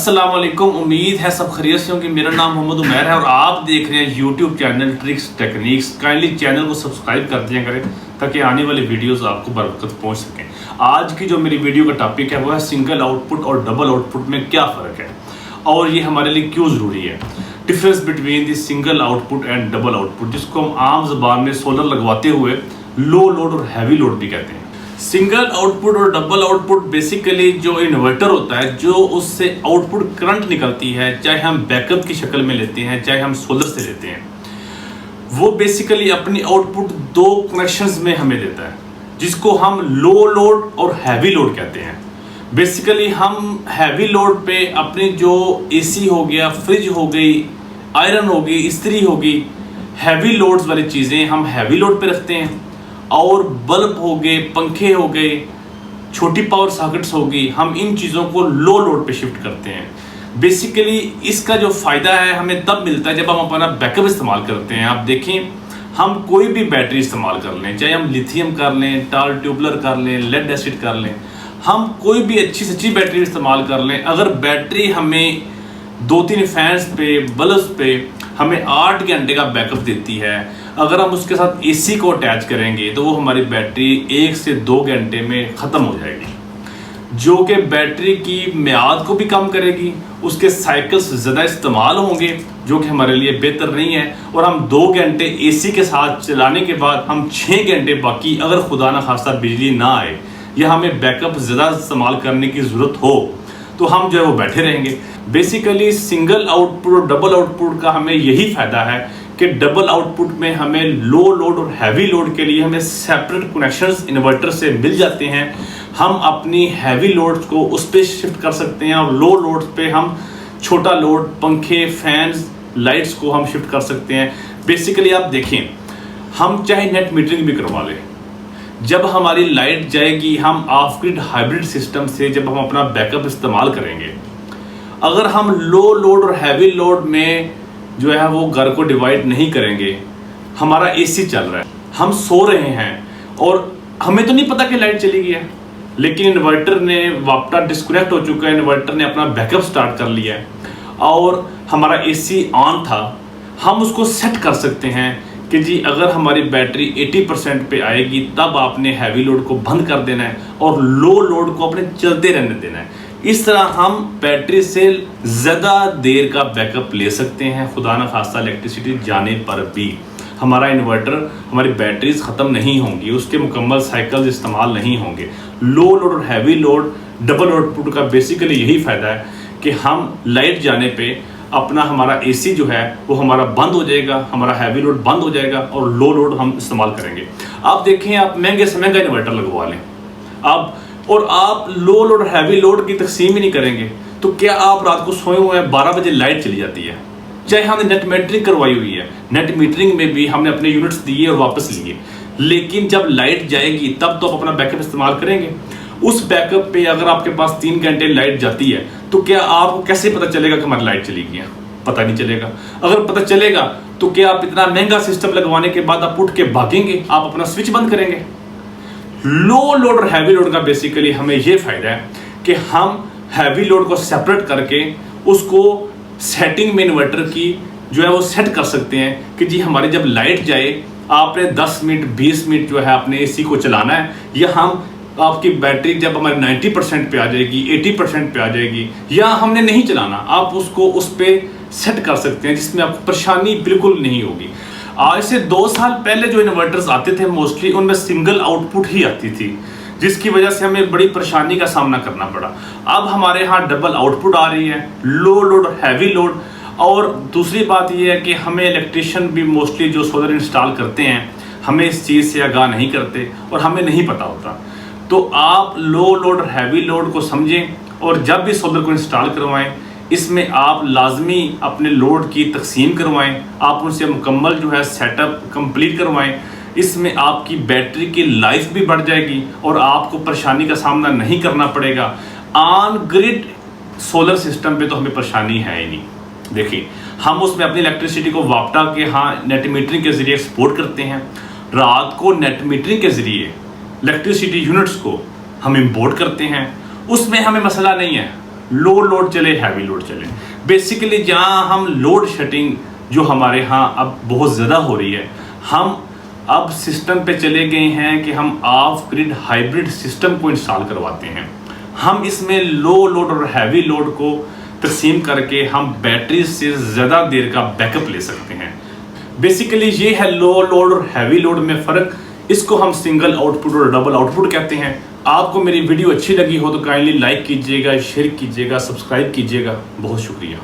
अस्सलाम वालेकुम। उम्मीद है सब खैरियत से होंगे। मेरा नाम मोहम्मद उमैर है और आप देख रहे हैं YouTube channel tricks techniques. Kindly channel को सब्सक्राइब कर दिया करें ताकि आने वाली वीडियोस आपको बरकत पहुंच सकें। आज की जो मेरी वीडियो का टॉपिक है वो है सिंगल आउटपुट और डबल आउटपुट में क्या फ़र्क है और ये हमारे लिए क्यों ज़रूरी है। Difference between the single output and double output, जिसको हम आम ज़बान में सोलर लगवाते हुए लो लोड और हैवी लोड भी कहते हैं। सिंगल आउटपुट और डबल आउटपुट बेसिकली जो इन्वर्टर होता है, जो उससे आउटपुट करंट निकलती है, चाहे हम बैकअप की शक्ल में लेते हैं चाहे हम सोलर से लेते हैं, वो बेसिकली अपनी आउटपुट दो कनेक्शंस में हमें देता है, जिसको हम लो लोड और हैवी लोड कहते हैं। बेसिकली हम हैवी लोड पे अपनी जो एसी हो गया, फ्रिज हो गई, आयरन हो गई, इस्त्री हो गई, हैवी लोड्स वाली चीज़ें हम हैवी लोड पे रखते हैं। और बल्ब हो गए, पंखे हो गए, छोटी पावर सॉकेट्स हो गई, हम इन चीज़ों को लो लोड पे शिफ्ट करते हैं। बेसिकली इसका जो फ़ायदा है हमें तब मिलता है जब हम अपना बैकअप इस्तेमाल करते हैं। आप देखें, हम कोई भी बैटरी इस्तेमाल कर लें, चाहे हम लिथियम कर लें, टाल ट्यूबलर कर लें, लेड एसिड कर लें, हम कोई भी अच्छी से अच्छी बैटरी इस्तेमाल कर लें, अगर बैटरी हमें 2-3 फैंस पे, बल्ब्स पे हमें 8 घंटे का बैकअप देती है, अगर हम उसके साथ एसी को अटैच करेंगे तो वो हमारी बैटरी 1 से 2 घंटे में ख़त्म हो जाएगी, जो कि बैटरी की मियाद को भी कम करेगी। उसके साइकिल्स ज़्यादा इस्तेमाल होंगे जो कि हमारे लिए बेहतर नहीं है। और हम 2 घंटे एसी के साथ चलाने के बाद हम 6 घंटे बाकी, अगर खुदा ना खास्ता बिजली ना आए या हमें बैकअप ज़्यादा इस्तेमाल करने की ज़रूरत हो तो हम जो है वो बैठे रहेंगे। बेसिकली सिंगल आउटपुट और डबल आउटपुट का हमें यही फ़ायदा है कि डबल आउटपुट में हमें लो लोड और हैवी लोड के लिए हमें सेपरेट कनेक्शंस इन्वर्टर से मिल जाते हैं। हम अपनी हैवी लोड्स को उस पर शिफ्ट कर सकते हैं और लो लोड्स पे हम छोटा लोड, पंखे, फैंस, लाइट्स को हम शिफ्ट कर सकते हैं। बेसिकली आप देखें, हम चाहे नेट मीटरिंग भी करवा लें, जब हमारी लाइट जाएगी हम ऑफ ग्रिड हाइब्रिड सिस्टम से जब हम अपना बैकअप इस्तेमाल करेंगे, अगर हम लो लोड और हैवी लोड में जो है वो घर को डिवाइड नहीं करेंगे, हमारा एसी चल रहा है, हम सो रहे हैं और हमें तो नहीं पता कि लाइट चली गई है, लेकिन इन्वर्टर ने वापटा डिस्कनेक्ट हो चुका है, इन्वर्टर ने अपना बैकअप स्टार्ट कर लिया है और हमारा एसी ऑन था। हम उसको सेट कर सकते हैं कि जी अगर हमारी बैटरी 80% पे आएगी तब आपने हैवी लोड को बंद कर देना है और लो लोड को अपने चलते रहने देना है। इस तरह हम बैटरी से ज़्यादा देर का बैकअप ले सकते हैं। खुदा न खास्ता इलेक्ट्रिसिटी जाने पर भी हमारा इन्वर्टर, हमारी बैटरीज ख़त्म नहीं होंगी, उसके मुकम्मल साइकिल्स इस्तेमाल नहीं होंगे। लो लोड और हैवी लोड डबल आउटपुट का बेसिकली यही फ़ायदा है कि हम लाइट जाने पे अपना हमारा एसी जो है वो हमारा बंद हो जाएगा, हमारा हैवी लोड बंद हो जाएगा और लो लोड हम इस्तेमाल करेंगे। आप देखें, आप महंगे से महंगा इन्वर्टर लगवा लें आप लो लोड हैवी लोड की तकसीम ही नहीं करेंगे तो क्या आप रात को सोए हुए हैं, 12 बजे लाइट चली जाती है, चाहे हमने नेट मीटरिंग करवाई हुई है, नेट मीटरिंग में भी हमने अपने यूनिट्स दिए और वापस लिए, लेकिन जब लाइट जाएगी तब तो आप अपना बैकअप इस्तेमाल करेंगे। उस बैकअप पे अगर आपके पास 3 घंटे लाइट जाती है तो क्या आपको कैसे पता चलेगा कि हमारी लाइट चली गई है? पता नहीं चलेगा। अगर पता चलेगा तो क्या आप इतना महंगा सिस्टम लगवाने के बाद आप उठ के भागेंगे, आप अपना स्विच बंद करेंगे? लो लोड और हैवी लोड का बेसिकली हमें ये फायदा है कि हम हैवी लोड को सेपरेट करके उसको सेटिंग में इन्वर्टर की जो है वो सेट कर सकते हैं कि जी हमारी जब लाइट जाए आपने 10 मिनट 20 मिनट जो है अपने एसी को चलाना है, या हम आपकी बैटरी जब हमारी 90% पे आ जाएगी, 80% पे आ जाएगी, या हमने नहीं चलाना, आप उसको उस पर सेट कर सकते हैं जिसमें आपको परेशानी बिल्कुल नहीं होगी। आज से 2 साल पहले जो इन्वर्टर्स आते थे मोस्टली उनमें सिंगल आउटपुट ही आती थी, जिसकी वजह से हमें बड़ी परेशानी का सामना करना पड़ा। अब हमारे यहाँ डबल आउटपुट आ रही है, लो लोड और हैवी लोड। और दूसरी बात यह है कि हमें इलेक्ट्रिशियन भी मोस्टली जो सोलर इंस्टॉल करते हैं हमें इस चीज़ से आगाह नहीं करते और हमें नहीं पता होता। तो आप लो लोड और हैवी लोड को समझें और जब भी सोलर को इंस्टॉल करवाएं इसमें आप लाजमी अपने लोड की तकसीम करवाएं, आप उनसे मुकम्मल जो है सेटअप कंप्लीट करवाएं। इसमें आपकी बैटरी की लाइफ भी बढ़ जाएगी और आपको परेशानी का सामना नहीं करना पड़ेगा। ऑन ग्रिड सोलर सिस्टम पे तो हमें परेशानी है ही नहीं। देखिए, हम उसमें अपनी इलेक्ट्रिसिटी को वापटा के नेट मीटरिंग के ज़रिए एक्सपोर्ट करते हैं, रात को नेट मीटरिंग के ज़रिए इलेक्ट्रिसिटी यूनिट्स को हम इंपोर्ट करते हैं, उसमें हमें मसला नहीं है। लो लोड चले हैवी लोड चले। बेसिकली जहाँ हम लोड शेडिंग जो हमारे यहाँ अब बहुत ज़्यादा हो रही है, हम अब सिस्टम पे चले गए हैं कि हम ऑफ ग्रिड हाइब्रिड सिस्टम को इंस्टॉल करवाते हैं। हम इसमें लो लोड और हैवी लोड को तकसीम करके हम बैटरी से ज़्यादा देर का बैकअप ले सकते हैं। बेसिकली ये है लो लोड और हैवी लोड में फ़र्क। इसको हम सिंगल आउटपुट और डबल आउटपुट कहते हैं। आपको मेरी वीडियो अच्छी लगी हो तो काइंडली लाइक कीजिएगा, शेयर कीजिएगा, सब्सक्राइब कीजिएगा। बहुत शुक्रिया।